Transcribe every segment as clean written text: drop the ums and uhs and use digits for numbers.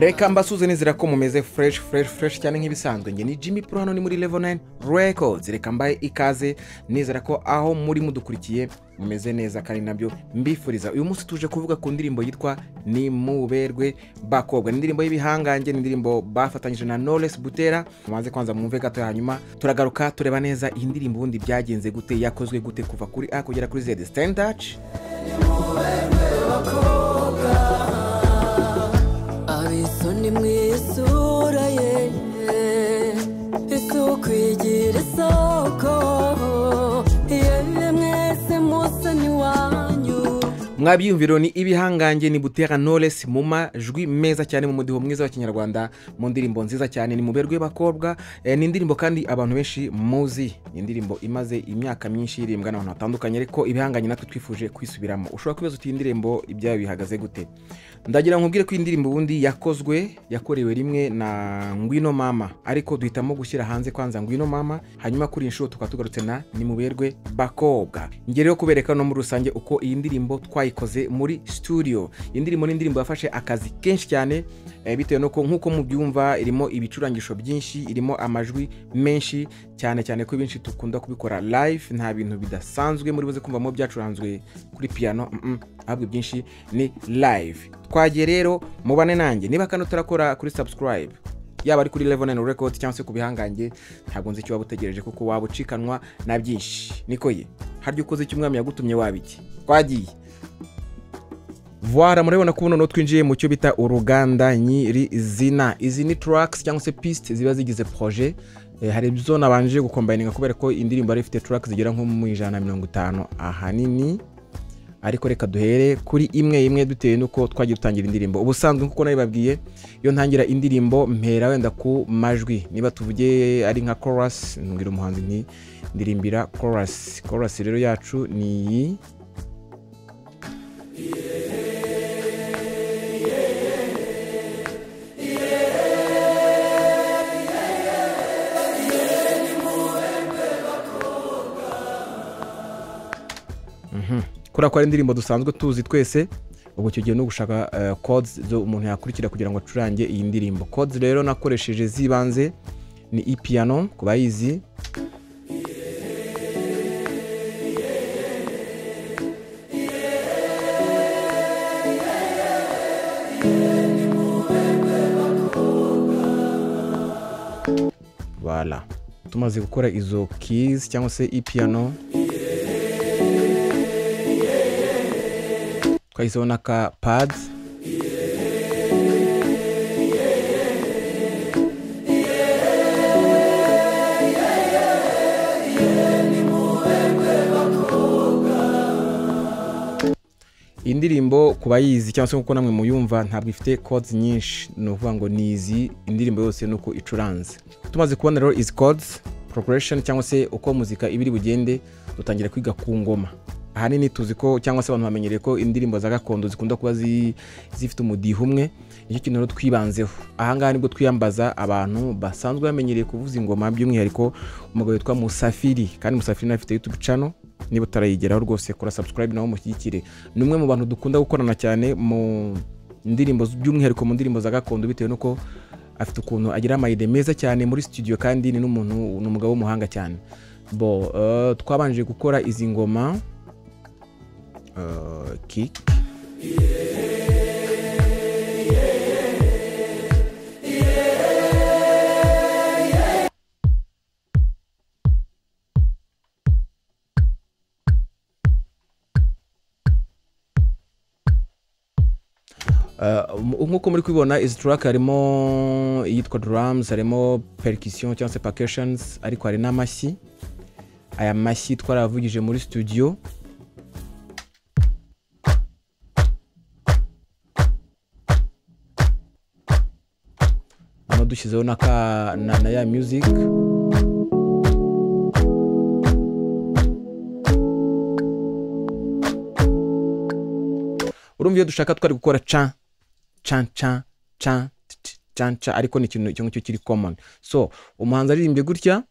Reka mbasuze nizira ko mumeze fresh cyane nk'ibisanzwe. Nge ni Jimmy Pro hano ni muri Level 9 Records. Reka mbaye ikaze nizira ko aho muri mudukurikiye mumeze neza kandi nabyo mbifuriza. Uyu munsi tuje kuvuga ku ndirimbo yitwa Ni Muberwe Bakobwa. Ni indirimbo y'ibihanganje, ni indirimbo bafatanyije na Knowless Butera. Mumaze kwanza mwumve gato, hanyuma turagaruka tureba neza iyi ndirimbo ubundi byagenze gute, yakozwe gute kuva kuri A kugera kuri Z. Stand touch. Abisoni mwisura ye isoko igira isoko mwese musa ni wanyu. Mwabyumviro ni ibihanganje ni Butera Knowless mu majwi meza cyane mu mudiho mwiza wa Kinyarwanda, mu ndirimbo nziza cyane Ni Muberwe Bakobwa. Ni indirimbo kandi abantu benshi muzi, ni indirimbo imaze imyaka myinshi irimbwa n'abantu batandukanye, ariko ibihanganye natwe twifuje kwisubiramo. Ushobora kubaza uti indirimbo ibyayo bihagaze gute? Ndagira nkubwire ko indirimbo ubundi yakorewe rimwe na Ngwino Mama, ariko duhitamo gushyira hanze kwanza Ngwino Mama, hanyuma kuri inshuro tukatugarutse na Ni Muberwe Bakobwa. Nge rero kubereka no muri rusange uko iyi ndirimbo twayikoze muri studio. Indirimbo ni indirimbo yafashe akazi kenshi cyane, bitewe no ko nkuko mubyumva irimo ibicurangisho byinshi, irimo amajwi menshi cyane ko ibinshi tukunda kubikora live, nta bintu bidasanzwe muri buze kumva mo byacuranzwe kuri piano, ahubwo byinshi ni live. Twagiye rero mubane nanjye, niba kandi utarakora kuri subscribe, yaba ari kuri Level 9 Records cyangwa se ku bihanganje, ntabwo nzi icyo wabutegereje kuko wabucikanwa na byinshi. Niko ye haryo ukoze icyo umwami yagutumye wabiki. Twagiye Voila, murabona ko noneho twinjiye mu cyo bita uruganda nyirizina. Izi ni tracks cyangwa se pistes ziba zigize projet. Hari ibyo nabanje gukombininga kubera ko indirimbo ari ifite tracks zigera nko mu 150 ahanini, ariko reka duhere kuri imwe dutewe nuko twagiye dutangira indirimbo. Ubusanzwe nkuko nabibabwiye, iyo ntangira indirimbo mpera wenda ku majwi. Niba tuvuge ari nka chorus, ngira umuhanzi nti ndirimbira chorus. Chorus rero yacu ni iyi. Kura kwa indirimbo dusanzwe tuzi twese, ubwo cyo gihe no gushaka codes zo umuntu yakurikira kugira ngo acurange iyi ndirimbo. Codes rero nakoresheje zibanze ni piano kubayizi, voilà. Tumaze gukora izo keys cyangwa se piano, twayizona ka pads, indirimbo kubayizi cyangwa se uko namwe muyumva ntabwo ifite codes nyinshi, no kuvuga ngo nizi indirimbo yose nuko icuranze. Tumaze kubona rero is codes progression cyangwa se uko muzika ibiri bugende, dutangira kwiga ku ngoma. Ahanini tuzi ko cyangwa se abantu bamenyereye ko indirimbo za gakondo zikunda kuba zifite umudiho umwe. Icyo kintu rero twibanzeho. Aha ngaha nibwo twiyambaza abantu basanzwe bamenyereye kuvuza ingoma, by'umwihariko umugabo witwa Musafiri. Kandi Musafiri afite YouTube channel, niba utarayigeraho rwose kora subscribe naho mushyigikire. Ni umwe mu bantu dukunda gukorana cyane mu ndirimbo, by'umwihariko mu ndirimbo za gakondo, bitewe nuko afite ukuntu agira amayide meza cyane muri studio, kandi ni umugabo w'umuhanga cyane. Twabanje gukora izi ngoma kick, nkuko muri kubibona izi track harimo iyitwa drums, harimo percussion cyangwa se percussions, ariko hari n'amashyi. Aya mashyi twaravugije muri studio. Dushyizeho na ya music. Urumva iyo dushaka twari gukora cha, ariko ni ikintu cyo kiri common. So umuhanzi aririmbye gutya,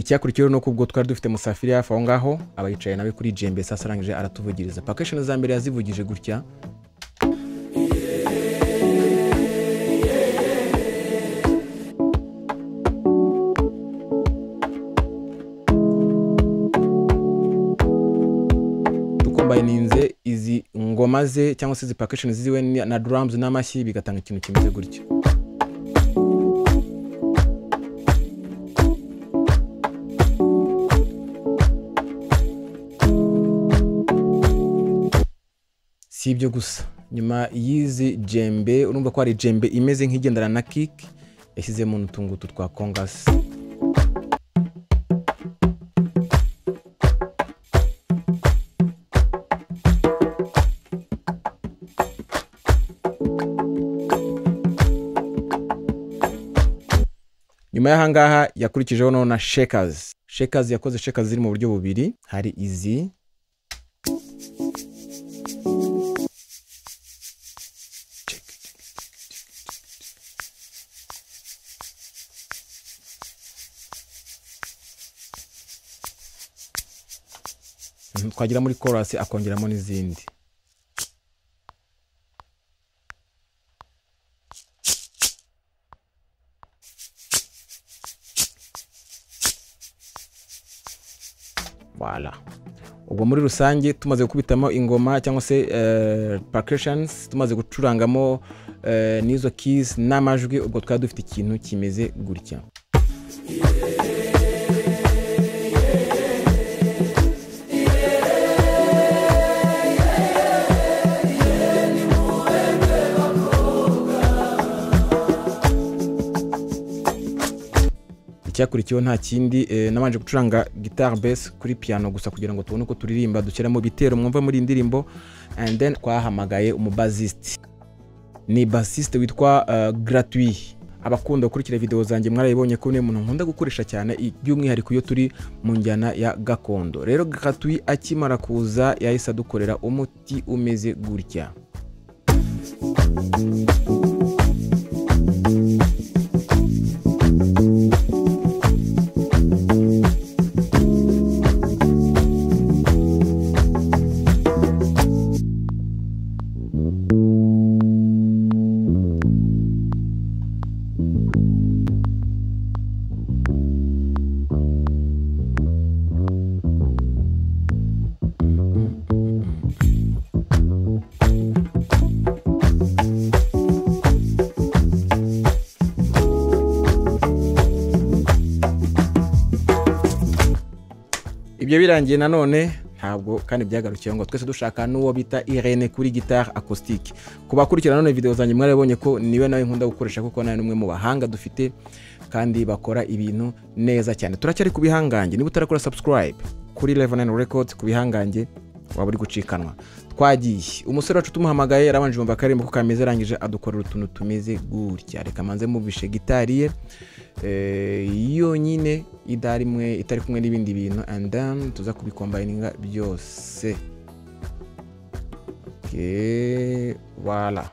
icyakurikiyeho no kubwo twari dufite Musafiri hafi aho ngaho abayicaye nawe kuri jembe sasa arangije aratuvugiriza percussion za mbere yazivugije gutya tukombayininze izi ngoma ze cyangwa se izi percussion ziwe na drums n'amashyi bigatanga ikintu kimeze gutya si ibyo gusa nyuma y'izi jembe urumva ko ari jembe imeze nk'igendana na kick yashyizemo n'utungutu twa congas nyuma y'ahangaha yakurikijeho no na shakers yakoze shakers ziri mu buryo bubiri hari izi twagira muri chorus akongeramo n'izindi voilà ubwo muri rusange tumaze gukubitamo ingoma cyangwa se percussions tumaze gucurangamo n'izo keys n'amajwi ubwo twari dufite ikintu kimeze gutya icyakurikiyeho nta kindi nabanje gucuranga guitar bass kuri piano gusa kugira ngo tubone uko turirimba dushyiramo bitero mwumva muri indirimbo and then twahamagaye umubasist ni bassiste witwa Gratuit abakunda gukurikira video zanjye mwarayibonye ko umuntu nkunda gukoresha cyane by'umwihariko iyo turi mu njyana ya gakondo rero Gratuit akimara kuza yahise dukorera umuti umeze gutya ibyo birangiye nanone ntabwo kandi byagarukiye ngo twese dushaka n'uwo bita Irene kuri guitar acoustique kubakurikira none video zanjye mwarabonye ko niwe nawe nkunda gukoresha kuko nawe numwe mu bahanga dufite kandi bakora ibintu neza cyane turacyari ku bihangange niba utarakora subscribe kuri Level 9 Records ku bihangange waba uri gucikanwa twagiye umusore wacu tumuhamagaye yarabanje mu bakarimbo ko kameze arangije adukorera utuntu tumeze gutya reka manze mubishe gitari ye yonyine idarimwe itari kumwe n'ibindi bintu and then tuza kubikombininga byose okay voilà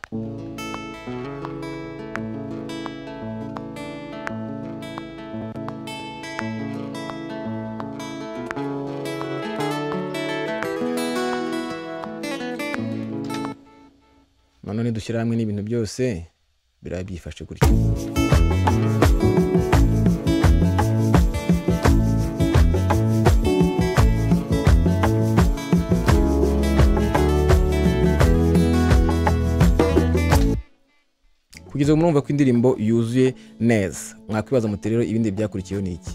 none dushyira hamwe n'ibintu byose birabyifashe gutya kugeza murumva ko indirimbo yuzuye neza mwakwibaza muti rero ibindi byakurikiyeho ni iki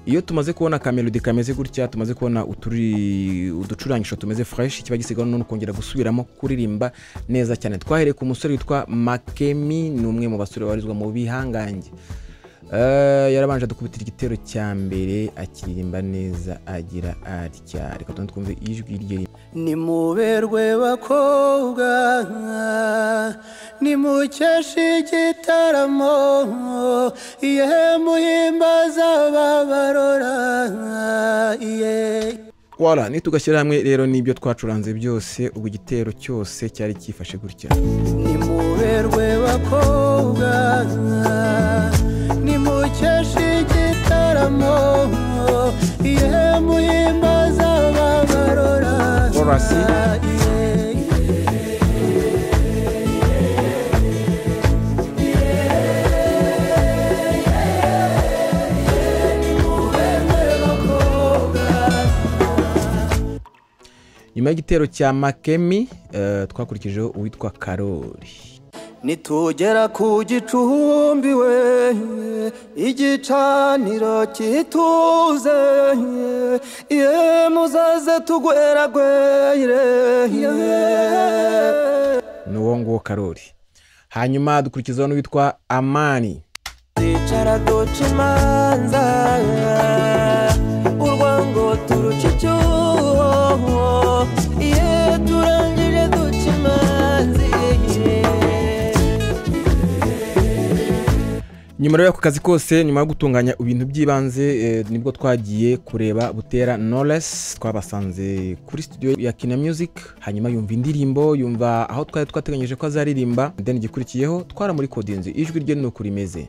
iyo tumaze kubona kamelody kameze gutya tumaze kubona uducurangisho tumeze fresh kiba gisigaye no kongera gusubiramo kuririmba neza cyane twahereye ku musore witwa Makemi numwe mu basore warizwa mu bihangange yarabanje dukubitira igitero cya mbere akiririmba neza agira atya reka twumve ijwi rye ni muberwe bakobwa ni mukeshi gitaramo ihe muhimbaza babarora voilà nitugashyira hamwe rero nibyo twacuranze byose ubu gitero cyose cyari cyifashe gutya ni muberwe bakobwa ni mukeshi gitaramo demokarasi. Nyuma y'igitero cya Makemi twakurikijeho uwitwa Karori. nitugera ku gicumbi we igicaniro kituze ye muzaze tugweragwere Nuwo nguwo Karori. Hanyuma dukurikizaho n'uwitwa Amani. Icara duca imanza urwango turuca icyuho iyo turangije duca imanzi. Nyuma rero y'ako kazi kose, nyuma yo gutunganya ibintu by'ibanze, nibwo twagiye kureba Butera Knowless. Twabasanze kuri studio ya Kina Music, hanyuma yumva indirimbo, yumva aho twari twateganyije ko azaririmba. Then igikurikiyeho twara muri kodinze ijwi rye nuko rimeze.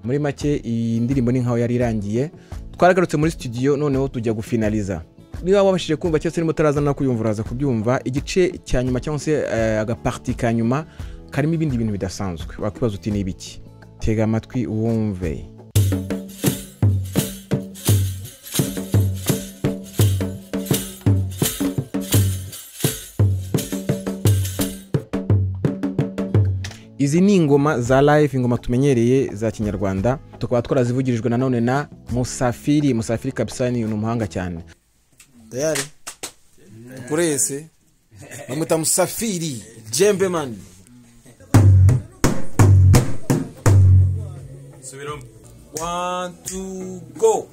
Muri make iyi ndirimbo ni nkaho yari irangiye. Twaragarutse muri studio noneho tujya gufinaliza. Niba wabashije kumva cyose nimo tarazana kuyumva uraza kubyumva. Igice cya nyuma cyangwa se agaparti ka nyuma karimo ibindi bintu bidasanzwe. Wakwibaza uti ni ibiki? Tega amatwi uwumve. Izi ni ingoma za live, ingoma tumenyereye za Kinyarwanda. Tukaba twarazivugirijwe nanone na Musafiri. Musafiri kabisa ni umuhanga cyane. Tayari kurese bamuta Musafiri Jembe man. Subiramo 1 2 go.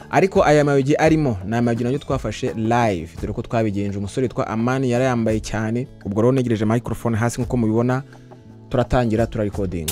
Ariko aya mayogi arimo na mayogi nayo twafashe live, dore ko twabigenje. Umusore witwa Amani yari yambaye cyane. Ubwo rero negereje microphone hasi nkuko mubibona, turatangira turarecording.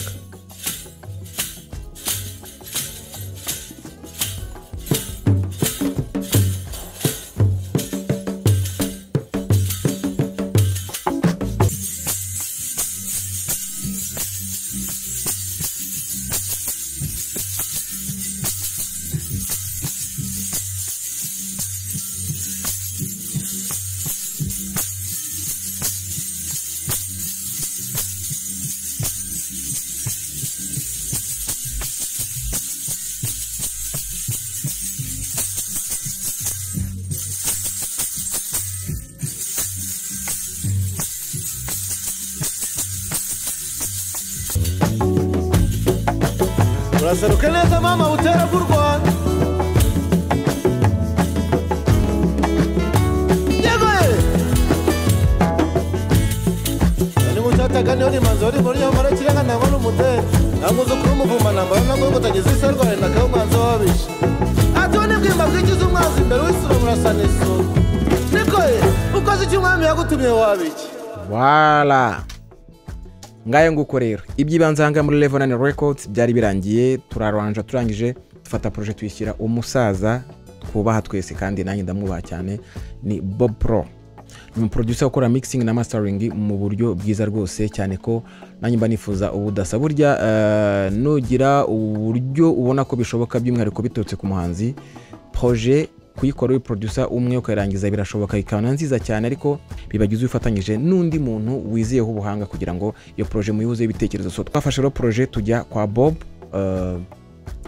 Uraseruke neza mama Butera bw'u Rwanda. Ni mutataga niyo ni manzori muri yo mara kirenga nangwa n'umudere. Nanguze kuri umuvuma namba nangwa ngo tagize isarware nakaho mwanzo wabisha. Atone bwimba bwigize umwanzi imbere w'isura murasaneso. Niko ukoze icyo umwami yagutumye wabiki. Voilà. Ngaye nguko rero ibyibanzanga muri Level 9 Records byari birangiye. Turangije dufata project tuyishyira umusaza twubaha twese kandi nanjye ndamwubaha cyane, ni Bob Pro. ni umuproducer ukora mixing na mastering mu buryo bwiza rwose, cyane ko nanjye mba nifuza ubudasa. Burya nugira uburyo ubona ko bishoboka by'umwihariko biturutse ku muhanzi, projet kuyikora uri producer umwe ukayirangiza birashoboka, ikana nziza cyane, ariko bibagize ufatanyije n'undi muntu wiziyeho ubuhanga kugira ngo iyo projet muyihuze ibitekerezo. So twafashe ro projet tujya kwa Bob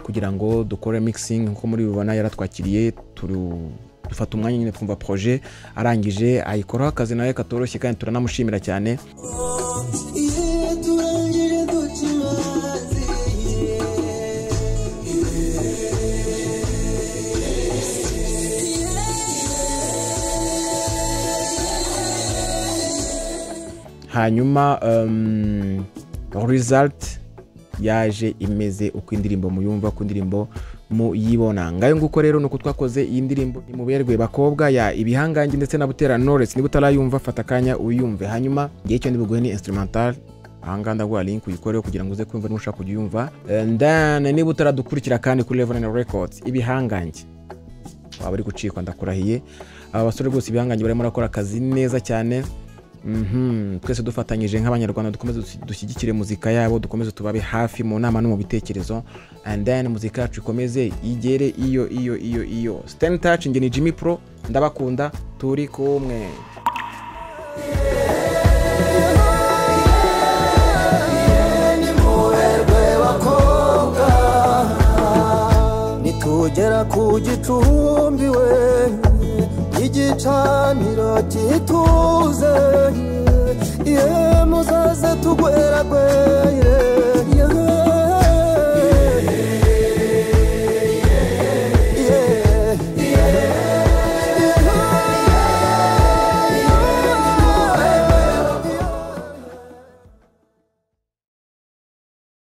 kugira ngo dukore mixing, nkuko muri bibona yaratwakiriye, dufata umwanya nyine twumva projet, arangije ayikoraho akazi nawe katoroshye kandi turanamushimira cyane. Hanyuma result yaje imeze uko indirimbo muyumva, ku indirimbo muyibona. Ngayo nguko rero nuko twakoze iyi ndirimbo Muberwe Bakobwa ya Ibihangange ndetse na Butera Knowless. Niba utarayumva fata kanya uyumve, hanyuma ngiye cyo ndibuguhe ni instrumental, ahanga ndaguha link uyikoreho kugira ngo uze kumva nushaka kujyumva. And then niba utaradukurikira kandi kuri Level Records Ibihangange waba uri gucikwa ndakurahiye. Aba basore rwose Ibihangange barimo rakora akazi neza cyane. Twese dufatanyije nk'abanyarwanda dukomeze dushyigikire muzika yabo, dukomeze tubabe hafi mu nama no mu bitekerezo, and then muzika yacu ikomeze igere iyo Stand Touch. Nge ni Jimmy Pro, ndabakunda, turi kumwe. Nitugera ku Gicumbi we igicaniro kituze, muzaze tugweragwe